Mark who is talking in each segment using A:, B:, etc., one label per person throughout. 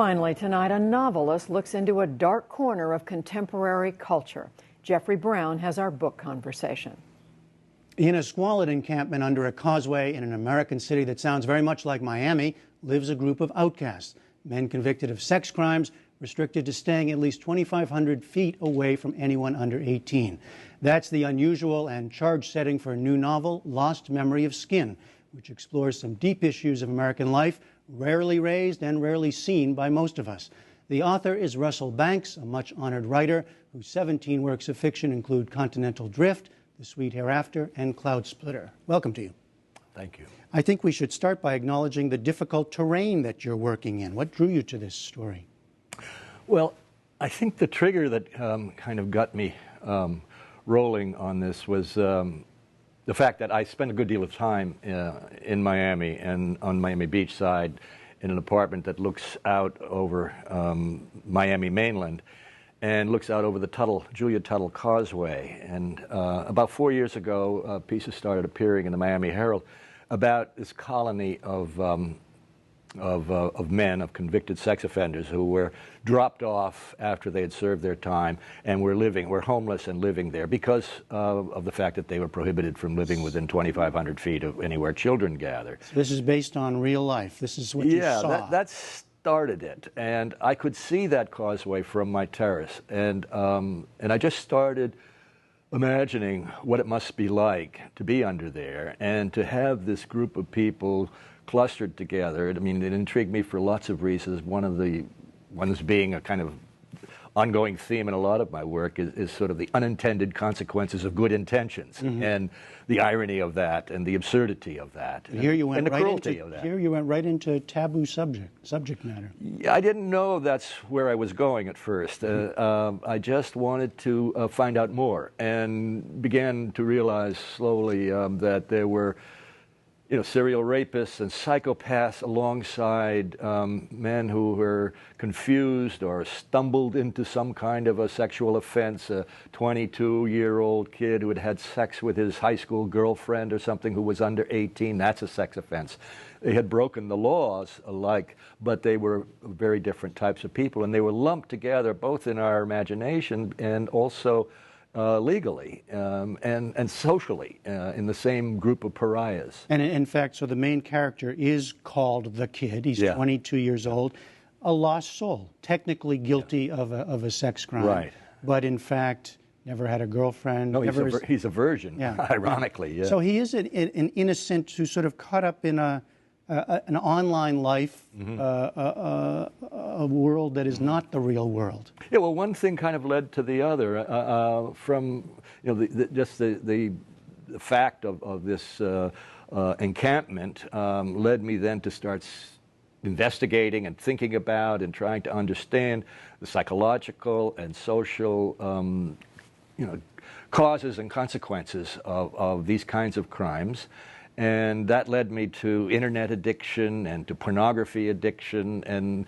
A: Finally tonight, a novelist looks into a dark corner of contemporary culture. Jeffrey Brown has our book conversation.
B: In a squalid encampment under a causeway in an American city that sounds very much like Miami lives a group of outcasts, men convicted of sex crimes, restricted to staying at least 2,500 feet away from anyone under 18. That's the unusual and charged setting for a new novel, Lost Memory of Skin, which explores some deep issues of American life, rarely raised and rarely seen by most of us. The author is Russell Banks, a much-honored writer whose 17 works of fiction include Continental Drift, The Sweet Hereafter, and Cloud Splitter. Welcome to you.
C: Thank you.
B: I think we should start by acknowledging the difficult terrain that you're working in. What drew you to this story?
C: Well, I think the trigger that kind of got me rolling on this was the fact that I spent a good deal of time in Miami and on Miami Beach side in an apartment that looks out over Miami mainland and looks out over the Julia Tuttle Causeway. And about 4 years ago, pieces started appearing in the Miami Herald about this colony of men, of convicted sex offenders who were dropped off after they had served their time and were homeless and living there because of the fact that they were prohibited from living within 2,500 feet of anywhere children gather.
B: So this is based on real life. This is what you saw.
C: Yeah, that started it. And I could see that causeway from my terrace. And I just started imagining what it must be like to be under there and to have this group of people clustered together. I mean, it intrigued me for lots of reasons. One of the ones being a kind of ongoing theme in a lot of my work is sort of the unintended consequences of good intentions and the irony of that and the absurdity of that and the cruelty of that.
B: Here you went right into taboo subject matter.
C: Yeah, I didn't know that's where I was going at first. I just wanted to find out more and began to realize slowly that there were serial rapists and psychopaths alongside men who were confused or stumbled into some kind of a sexual offense. A 22-year-old kid who had had sex with his high school girlfriend or something who was under 18, that's a sex offense. They had broken the laws alike, but they were very different types of people, and they were lumped together both in our imagination and also legally and socially in the same group of pariahs.
B: And in fact, so the main character is called the kid. He's 22 years old, a lost soul, technically guilty of a sex crime.
C: Right.
B: But in fact, never had a girlfriend.
C: No, he's a virgin, ironically. Yeah.
B: So he is an innocent who's sort of caught up in an online life, a world that is not the real world.
C: Yeah, well, one thing kind of led to the other. From the fact of this encampment led me then to start investigating and thinking about and trying to understand the psychological and social causes and consequences of these kinds of crimes. And that led me to internet addiction and to pornography addiction, and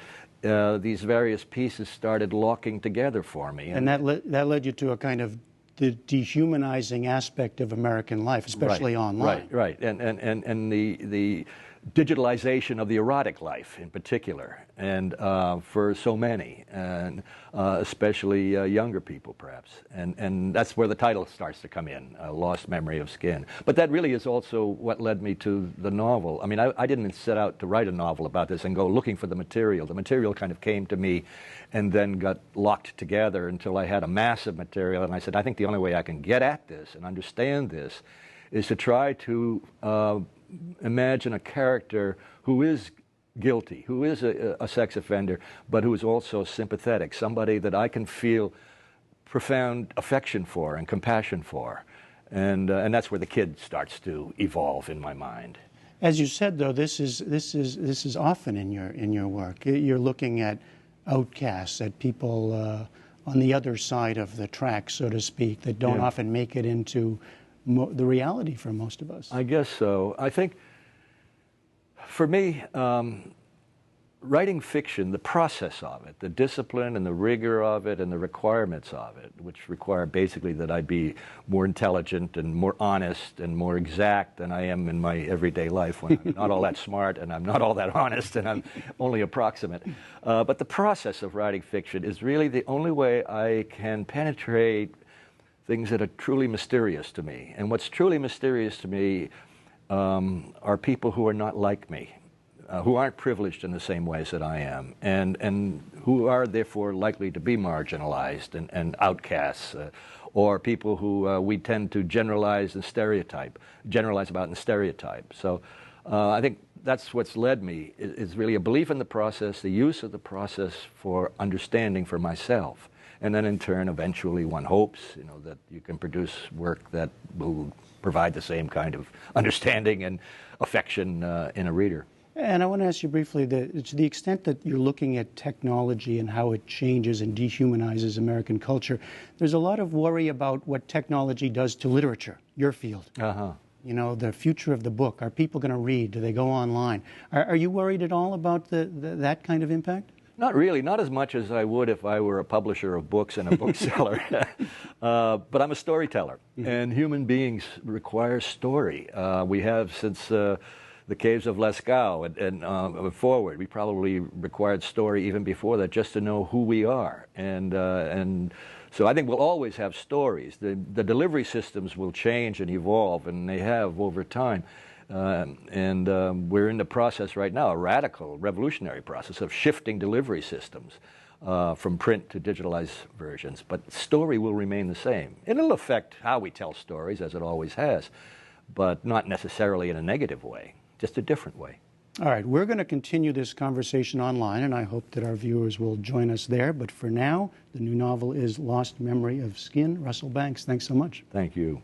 C: these various pieces started locking together for me.
B: And that led you to a kind of the dehumanizing aspect of American life, especially online.
C: Right. And the digitalization of the erotic life in particular, and for so many, and especially younger people perhaps. And that's where the title starts to come in, Lost Memory of Skin. But that really is also what led me to the novel. I mean, I didn't set out to write a novel about this and go looking for the material. The material kind of came to me and then got locked together until I had a massive material. And I said, I think the only way I can get at this and understand this is to try to imagine a character who is guilty, who is a sex offender, but who is also sympathetic, somebody that I can feel profound affection for and compassion for. And that's where the kid starts to evolve in my mind.
B: As you said, though, this is often in your work. You're looking at outcasts, at people on the other side of the track, so to speak, that don't often make it into the reality for most of us.
C: I guess so. I think, for me, writing fiction, the process of it, the discipline and the rigor of it and the requirements of it, which require basically that I be more intelligent and more honest and more exact than I am in my everyday life when I'm not all that smart and I'm not all that honest and I'm only approximate. But the process of writing fiction is really the only way I can penetrate things that are truly mysterious to me. And what's truly mysterious to me are people who are not like me, who aren't privileged in the same ways that I am, and who are therefore likely to be marginalized and outcasts, or people who we tend to generalize about and stereotype. So I think that's what's led me, is really a belief in the process, the use of the process for understanding for myself. And then in turn, eventually one hopes, that you can produce work that will provide the same kind of understanding and affection in a reader.
B: And I want to ask you briefly, to the extent that you're looking at technology and how it changes and dehumanizes American culture, there's a lot of worry about what technology does to literature, your field. The future of the book. Are people going to read? Do they go online? Are you worried at all about that kind of impact?
C: Not really, not as much as I would if I were a publisher of books and a bookseller. But I'm a storyteller, and human beings require story. We have since the caves of Lascaux and forward. We probably required story even before that, just to know who we are. And so I think we'll always have stories. The delivery systems will change and evolve, and they have over time. We're in the process right now, a radical, revolutionary process of shifting delivery systems from print to digitalized versions. But story will remain the same. It'll affect how we tell stories, as it always has, but not necessarily in a negative way, just a different way.
B: All right, we're going to continue this conversation online, and I hope that our viewers will join us there. But for now, the new novel is Lost Memory of Skin. Russell Banks, thanks so much.
C: Thank you.